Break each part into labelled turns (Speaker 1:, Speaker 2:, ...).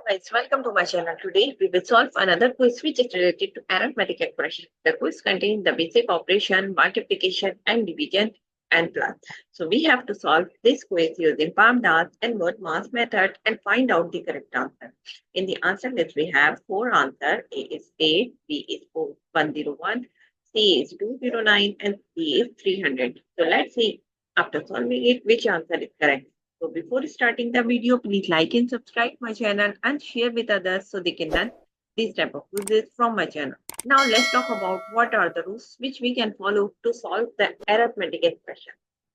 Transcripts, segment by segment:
Speaker 1: Guys, welcome to my channel. Today we will solve another quiz which is related to arithmetic expression. The quiz contains the basic operation, multiplication and division and plus. So we have to solve this quiz using palm dance and word mass method and find out the correct answer. In the answer list we have four answers. A is 8, B is 101, C is 209 and D is 300. So let's see after solving it which answer is correct. So before starting the video, please like and subscribe my channel and share with others so they can learn this type of quizzes from my channel. Now let's talk about what are the rules which we can follow to solve the arithmetic expression.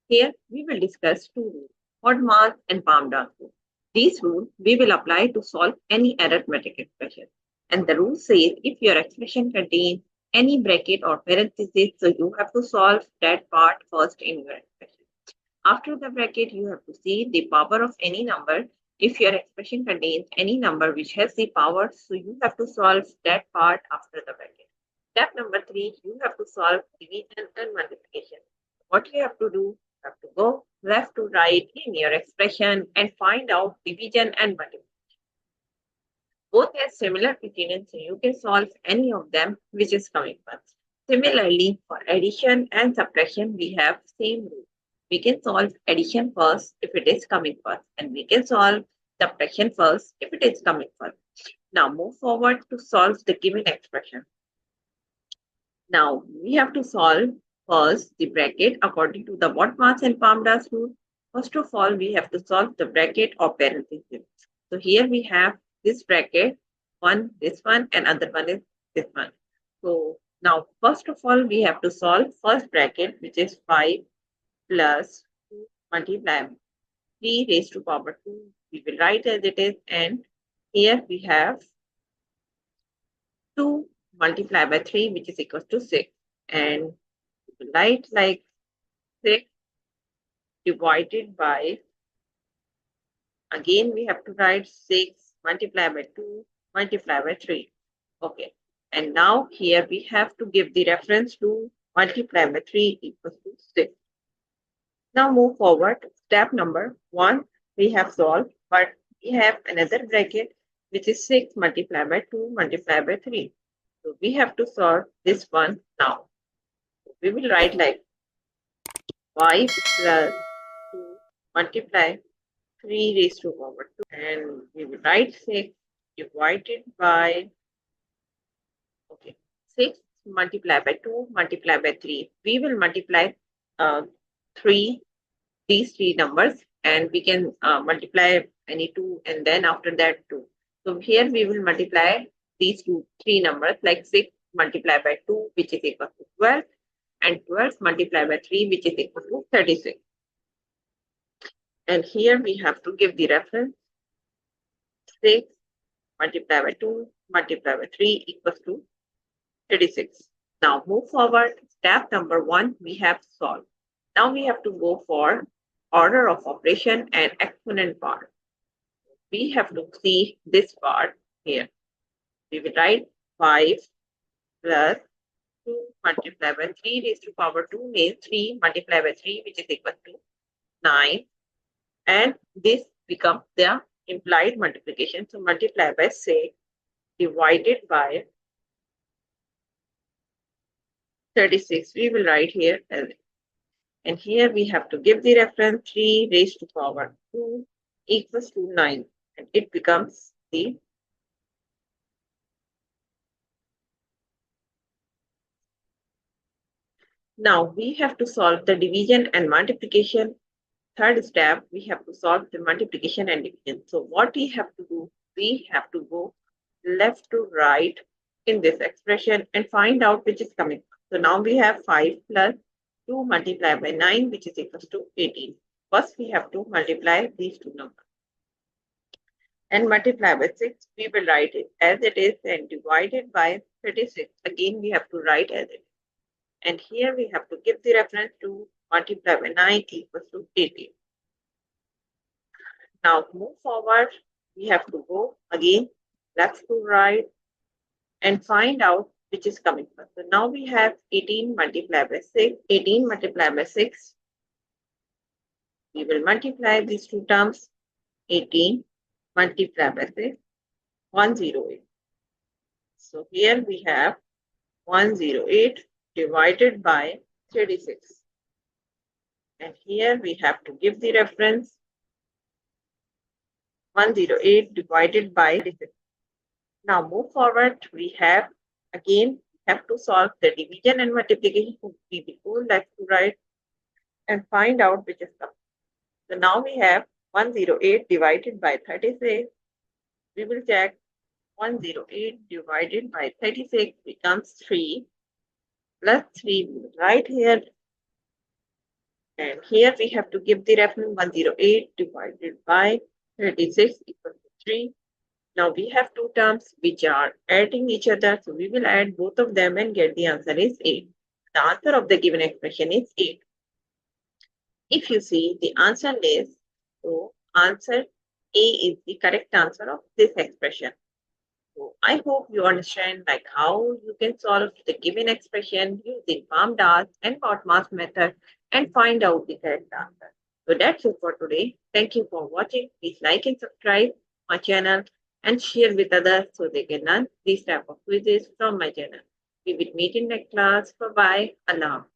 Speaker 1: Here we will discuss two rules, odd mass and palm dance rule. These rules we will apply to solve any arithmetic expression. And the rule says if your expression contains any bracket or parenthesis, so you have to solve that part first in your expression. After the bracket, you have to see the power of any number. If your expression contains any number which has the power, so you have to solve that part after the bracket. Step number 3, you have to solve division and multiplication. What you have to do, you have to go left to right in your expression and find out division and multiplication. Both have similar precedence, so you can solve any of them which is coming first. Similarly, for addition and subtraction, we have same rule. We can solve addition first if it is coming first, and we can solve subtraction first if it is coming first. Now move forward to solve the given expression. Now we have to solve first the bracket according to the what mass and palm dance rule. First of all, we have to solve the bracket or parenthesis. So here we have this bracket, this one, and other one is this one. So now first of all, we have to solve first bracket, which is 5 plus 2 multiplied 3 raised to power 2. We will write as it is, and here we have 2 multiplied by 3, which is equal to 6. And we will write like 6 divided by, again we have to write 6 multiplied by 2 multiplied by 3. Okay. And now here we have to give the reference to multiply by 3 equals to 6. Now move forward. Step number 1, we have solved, but we have another bracket which is 6 multiplied by 2 multiplied by 3. So we have to solve this one now. We will write like 5 plus 2 multiply 3 raised to power 2, and we will write 6 divided by, okay, 6 multiplied by 2 multiplied by 3. We will multiply these three numbers, and we can multiply any 2 and then after that 2. So here we will multiply these three numbers like 6 multiplied by 2 which is equal to 12 and 12 multiplied by 3 which is equal to 36. And here we have to give the reference 6 multiplied by 2 multiplied by 3 equals to 36. Now move forward. Step number 1 we have solved. Now we have to go for order of operation and exponent part. We have to see this part here. We will write 5 plus 2 multiplied by 3 raised to power 2 means 3 multiplied by 3 which is equal to 9. And this becomes the implied multiplication. So multiply by 6 divided by 36. We will write here as it. And here we have to give the reference 3 raised to power 2 equals to 9. And it becomes the now we have to solve the division and multiplication. Third step, we have to solve the multiplication and division. So what we have to do, we have to go left to right in this expression and find out which is coming. So now we have 5 plus 2 multiplied by 9 which is equals to 18. First we have to multiply these two numbers. And multiply by 6, we will write it as it is, and divided by 36. Again we have to write as it is. And here we have to give the reference to multiply by 9 equals to 18. Now move forward. We have to go again left to right and find out which is coming first. So now we have 18 multiplied by 6. 18 multiplied by 6. We will multiply these two terms. 18 multiplied by 6 108. So here we have 108 divided by 36. And here we have to give the reference 108 divided by 36. Now move forward. We have again have to solve the division and multiplication. We will go left to right and find out which is the. So now we have 108 divided by 36. We will check 108 divided by 36 becomes 3 plus 3 right here. And here we have to give the reference 108 divided by 36 equal to 3. Now we have two terms which are adding each other. So we will add both of them and get the answer is 8. The answer of the given expression is 8. If you see the answer list, so answer A is the correct answer of this expression. So I hope you understand like how you can solve the given expression using PAMDAS and BOTMAS method and find out the correct answer. So that's it for today. Thank you for watching. Please like and subscribe my channel and share with others so they can learn these type of quizzes from my channel. We will meet in next class. Bye bye. Allah.